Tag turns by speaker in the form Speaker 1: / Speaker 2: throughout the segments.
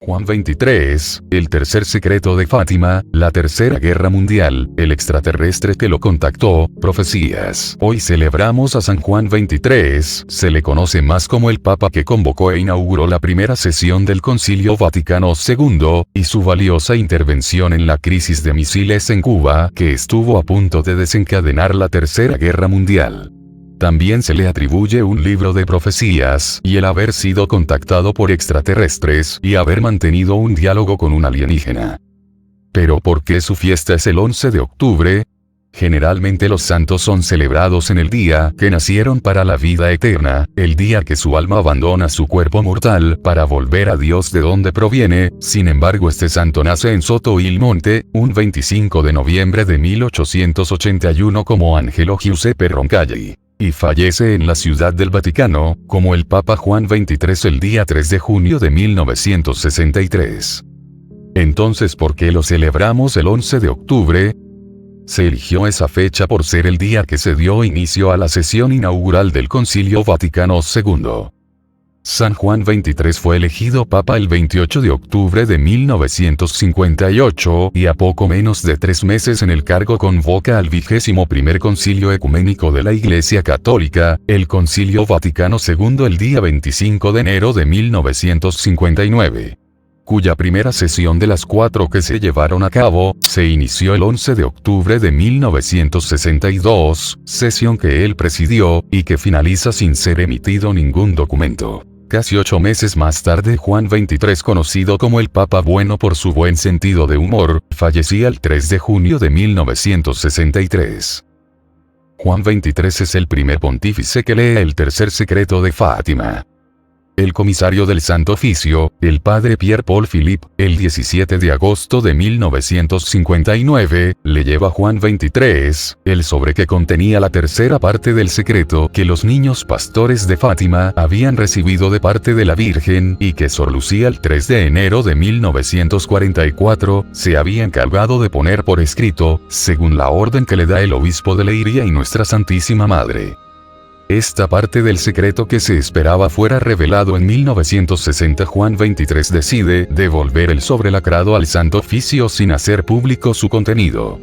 Speaker 1: Juan 23, el tercer secreto de Fátima, la tercera guerra mundial, el extraterrestre que lo contactó, profecías. Hoy celebramos a San Juan 23, se le conoce más como el Papa que convocó e inauguró la primera sesión del Concilio Vaticano II, y su valiosa intervención en la crisis de misiles en Cuba, que estuvo a punto de desencadenar la tercera guerra mundial. También se le atribuye un libro de profecías y el haber sido contactado por extraterrestres y haber mantenido un diálogo con un alienígena. Pero ¿por qué su fiesta es el 11 de octubre? Generalmente los santos son celebrados en el día que nacieron para la vida eterna, el día que su alma abandona su cuerpo mortal para volver a Dios de donde proviene. Sin embargo, este santo nace en Soto il Monte, un 25 de noviembre de 1881 como Angelo Giuseppe Roncalli. Y fallece en la Ciudad del Vaticano, como el Papa Juan XXIII el día 3 de junio de 1963. Entonces, ¿por qué lo celebramos el 11 de octubre? Se eligió esa fecha por ser el día que se dio inicio a la sesión inaugural del Concilio Vaticano II. San Juan XXIII fue elegido Papa el 28 de octubre de 1958 y a poco menos de 3 meses en el cargo convoca al 21º Concilio Ecuménico de la Iglesia Católica, el Concilio Vaticano II el día 25 de enero de 1959. Cuya primera sesión de las 4 que se llevaron a cabo, se inició el 11 de octubre de 1962, sesión que él presidió, y que finaliza sin ser emitido ningún documento. Casi 8 meses más tarde Juan XXIII, conocido como el Papa Bueno por su buen sentido de humor, fallecía el 3 de junio de 1963. Juan XXIII es el primer pontífice que lee el tercer secreto de Fátima. El comisario del Santo Oficio, el padre Pierre-Paul Philippe, el 17 de agosto de 1959, le lleva a Juan XXIII, el sobre que contenía la tercera parte del secreto que los niños pastores de Fátima habían recibido de parte de la Virgen y que Sor Lucía el 3 de enero de 1944, se había encargado de poner por escrito, según la orden que le da el obispo de Leiria y nuestra Santísima Madre. Esta parte del secreto que se esperaba fuera revelado en 1960, Juan XXIII decide devolver el sobre lacrado al Santo Oficio sin hacer público su contenido.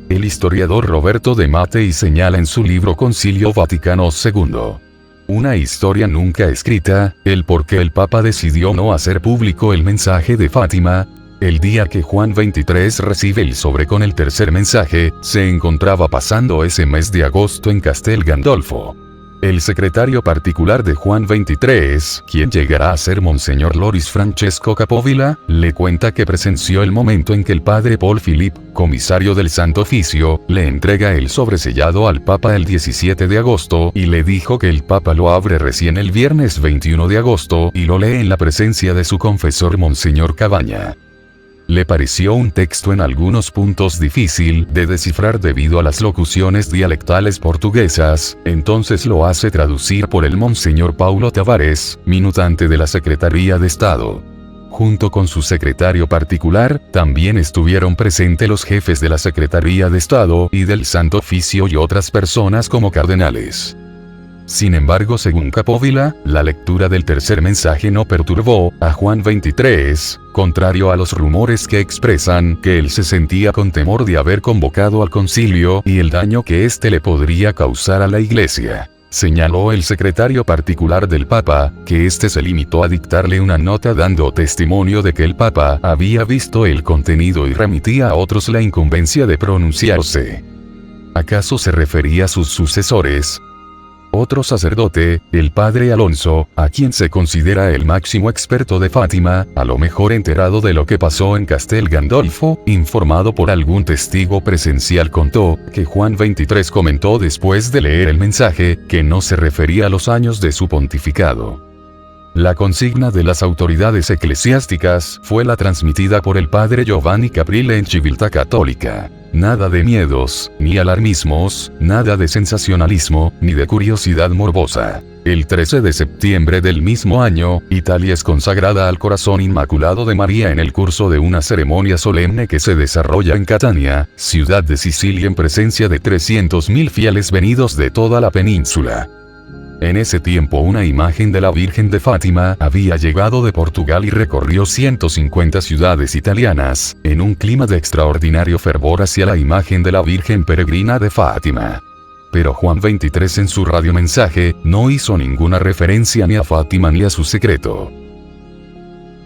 Speaker 1: El historiador Roberto de Mattei señala en su libro Concilio Vaticano II. Una historia nunca escrita, el por qué el Papa decidió no hacer público el mensaje de Fátima. El día que Juan XXIII recibe el sobre con el tercer mensaje, se encontraba pasando ese mes de agosto en Castel Gandolfo. El secretario particular de Juan XXIII, quien llegará a ser Monseñor Loris Francesco Capovilla, le cuenta que presenció el momento en que el padre Paul Philippe, comisario del Santo Oficio, le entrega el sobresellado al Papa el 17 de agosto y le dijo que el Papa lo abre recién el viernes 21 de agosto y lo lee en la presencia de su confesor Monseñor Cabaña. Le pareció un texto en algunos puntos difícil de descifrar debido a las locuciones dialectales portuguesas, entonces lo hace traducir por el Monseñor Paulo Tavares, minutante de la Secretaría de Estado. Junto con su secretario particular, también estuvieron presentes los jefes de la Secretaría de Estado y del Santo Oficio y otras personas como cardenales. Sin embargo, según Capovilla, la lectura del tercer mensaje no perturbó a Juan XXIII, contrario a los rumores que expresan que él se sentía con temor de haber convocado al concilio y el daño que éste le podría causar a la Iglesia. Señaló el secretario particular del Papa, que éste se limitó a dictarle una nota dando testimonio de que el Papa había visto el contenido y remitía a otros la incumbencia de pronunciarse. ¿Acaso se refería a sus sucesores? Otro sacerdote, el padre Alonso, a quien se considera el máximo experto de Fátima, a lo mejor enterado de lo que pasó en Castel Gandolfo, informado por algún testigo presencial, contó que Juan XXIII comentó después de leer el mensaje que no se refería a los años de su pontificado. La consigna de las autoridades eclesiásticas fue la transmitida por el padre Giovanni Caprile en Civiltà Católica. Nada de miedos, ni alarmismos, nada de sensacionalismo, ni de curiosidad morbosa. El 13 de septiembre del mismo año, Italia es consagrada al Corazón Inmaculado de María en el curso de una ceremonia solemne que se desarrolla en Catania, ciudad de Sicilia, en presencia de 300.000 fieles venidos de toda la península. En ese tiempo una imagen de la Virgen de Fátima había llegado de Portugal y recorrió 150 ciudades italianas, en un clima de extraordinario fervor hacia la imagen de la Virgen peregrina de Fátima. Pero Juan 23 en su radiomensaje, no hizo ninguna referencia ni a Fátima ni a su secreto.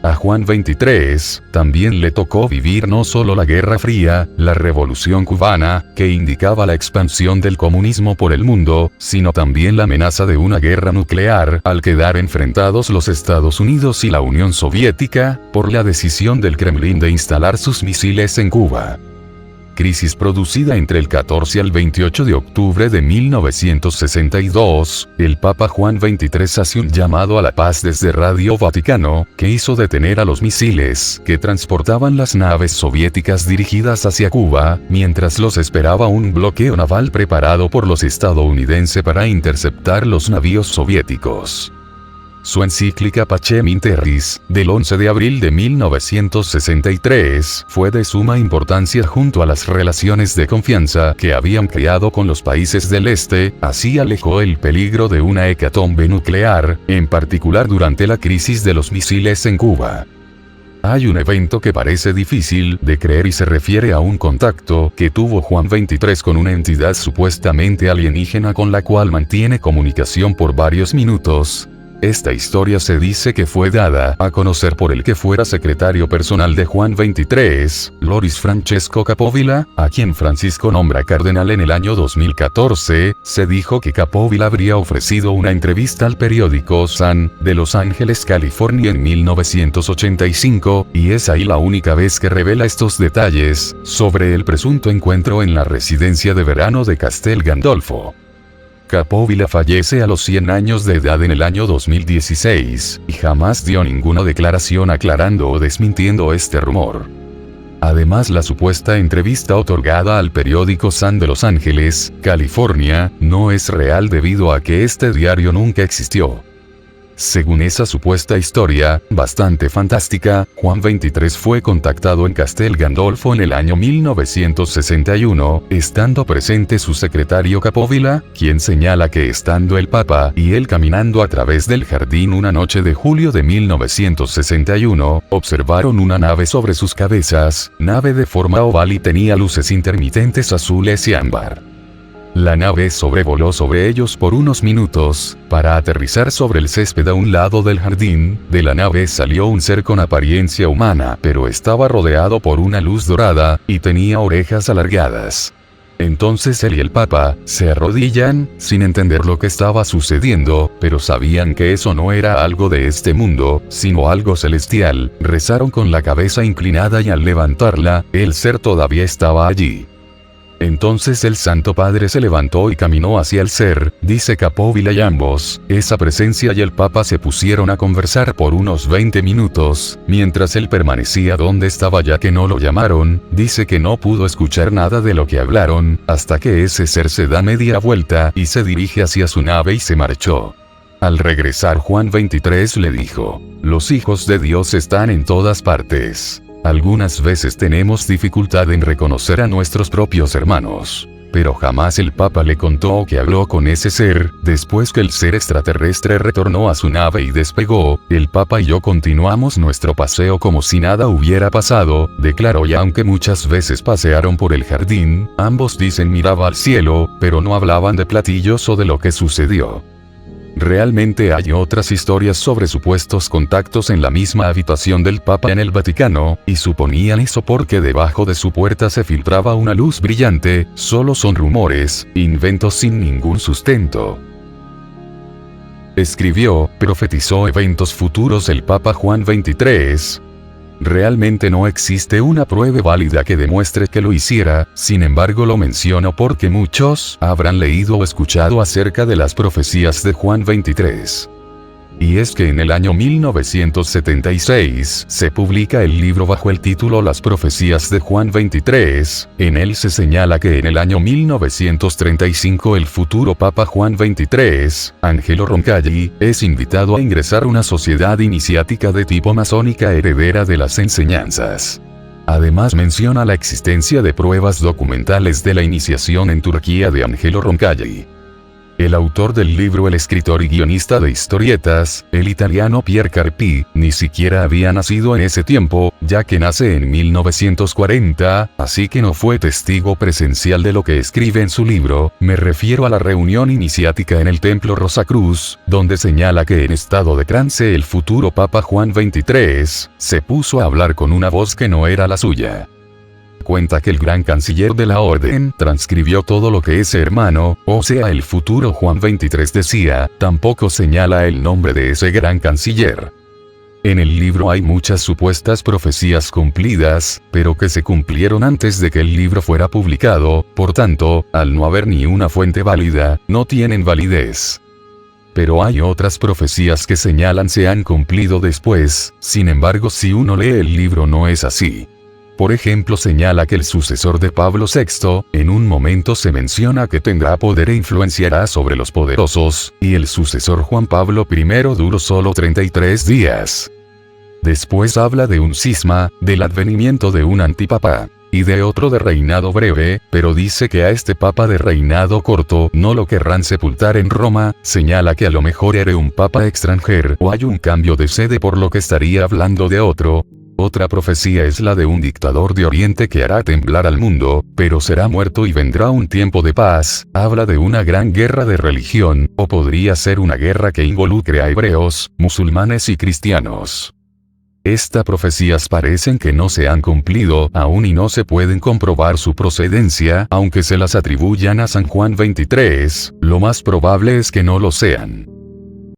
Speaker 1: A Juan 23, también le tocó vivir no solo la Guerra Fría, la Revolución Cubana, que indicaba la expansión del comunismo por el mundo, sino también la amenaza de una guerra nuclear, al quedar enfrentados los Estados Unidos y la Unión Soviética, por la decisión del Kremlin de instalar sus misiles en Cuba. Crisis producida entre el 14 al 28 de octubre de 1962, el Papa Juan XXIII hace un llamado a la paz desde Radio Vaticano, que hizo detener a los misiles que transportaban las naves soviéticas dirigidas hacia Cuba, mientras los esperaba un bloqueo naval preparado por los estadounidenses para interceptar los navíos soviéticos. Su encíclica Pacem in Terris, del 11 de abril de 1963, fue de suma importancia junto a las relaciones de confianza que habían creado con los países del Este, así alejó el peligro de una hecatombe nuclear, en particular durante la crisis de los misiles en Cuba. Hay un evento que parece difícil de creer y se refiere a un contacto que tuvo Juan XXIII con una entidad supuestamente alienígena con la cual mantiene comunicación por varios minutos. Esta historia se dice que fue dada a conocer por el que fuera secretario personal de Juan XXIII, Loris Francesco Capovilla, a quien Francisco nombra cardenal en el año 2014. Se dijo que Capovilla habría ofrecido una entrevista al periódico Sun, de Los Ángeles, California en 1985, y es ahí la única vez que revela estos detalles sobre el presunto encuentro en la residencia de verano de Castel Gandolfo. Capovilla fallece a los 100 años de edad en el año 2016, y jamás dio ninguna declaración aclarando o desmintiendo este rumor. Además, la supuesta entrevista otorgada al periódico Sun de Los Ángeles, California, no es real debido a que este diario nunca existió. Según esa supuesta historia, bastante fantástica, Juan XXIII fue contactado en Castel Gandolfo en el año 1961, estando presente su secretario Capovilla, quien señala que estando el Papa y él caminando a través del jardín una noche de julio de 1961, observaron una nave sobre sus cabezas, nave de forma oval y tenía luces intermitentes azules y ámbar. La nave sobrevoló sobre ellos por unos minutos, para aterrizar sobre el césped a un lado del jardín. De la nave salió un ser con apariencia humana, pero estaba rodeado por una luz dorada, y tenía orejas alargadas. Entonces él y el Papa se arrodillan, sin entender lo que estaba sucediendo, pero sabían que eso no era algo de este mundo, sino algo celestial. Rezaron con la cabeza inclinada y al levantarla, el ser todavía estaba allí. Entonces el Santo Padre se levantó y caminó hacia el ser, dice Capovilla, y ambos, esa presencia y el Papa se pusieron a conversar por unos 20 minutos, mientras él permanecía donde estaba ya que no lo llamaron. Dice que no pudo escuchar nada de lo que hablaron, hasta que ese ser se da media vuelta y se dirige hacia su nave y se marchó. Al regresar Juan XXIII le dijo: "Los hijos de Dios están en todas partes. Algunas veces tenemos dificultad en reconocer a nuestros propios hermanos. Pero jamás el Papa le contó que habló con ese ser. Después que el ser extraterrestre retornó a su nave y despegó, el Papa y yo continuamos nuestro paseo como si nada hubiera pasado", declaró. Y aunque muchas veces pasearon por el jardín, ambos dicen miraba al cielo, pero no hablaban de platillos o de lo que sucedió. Realmente hay otras historias sobre supuestos contactos en la misma habitación del Papa en el Vaticano, y suponían eso porque debajo de su puerta se filtraba una luz brillante. Solo son rumores, inventos sin ningún sustento. Escribió, profetizó eventos futuros el Papa Juan XXIII. Realmente no existe una prueba válida que demuestre que lo hiciera, sin embargo lo menciono porque muchos habrán leído o escuchado acerca de las profecías de Juan XXIII. Y es que en el año 1976 se publica el libro bajo el título Las profecías de Juan XXIII. En él se señala que en el año 1935 el futuro Papa Juan XXIII, Angelo Roncalli, es invitado a ingresar a una sociedad iniciática de tipo masónica heredera de las enseñanzas. Además menciona la existencia de pruebas documentales de la iniciación en Turquía de Angelo Roncalli. El autor del libro, el escritor y guionista de historietas, el italiano Pier Carpi, ni siquiera había nacido en ese tiempo, ya que nace en 1940, así que no fue testigo presencial de lo que escribe en su libro. Me refiero a la reunión iniciática en el Templo Rosacruz, donde señala que en estado de trance el futuro Papa Juan XXIII se puso a hablar con una voz que no era la suya. Cuenta que el gran canciller de la orden transcribió todo lo que ese hermano, o sea el futuro Juan XXIII decía. Tampoco señala el nombre de ese gran canciller. En el libro hay muchas supuestas profecías cumplidas, pero que se cumplieron antes de que el libro fuera publicado, por tanto, al no haber ni una fuente válida, no tienen validez. Pero hay otras profecías que señalan se han cumplido después. Sin embargo, si uno lee el libro no es así. Por ejemplo, señala que el sucesor de Pablo VI, en un momento se menciona que tendrá poder e influenciará sobre los poderosos, y el sucesor Juan Pablo I duró solo 33 días. Después habla de un cisma, del advenimiento de un antipapa, y de otro de reinado breve, pero dice que a este papa de reinado corto no lo querrán sepultar en Roma. Señala que a lo mejor era un papa extranjero o hay un cambio de sede por lo que estaría hablando de otro. Otra profecía es la de un dictador de Oriente que hará temblar al mundo, pero será muerto y vendrá un tiempo de paz. Habla de una gran guerra de religión, o podría ser una guerra que involucre a hebreos, musulmanes y cristianos. Estas profecías parecen que no se han cumplido aún y no se pueden comprobar su procedencia, aunque se las atribuyan a San Juan XXIII, lo más probable es que no lo sean.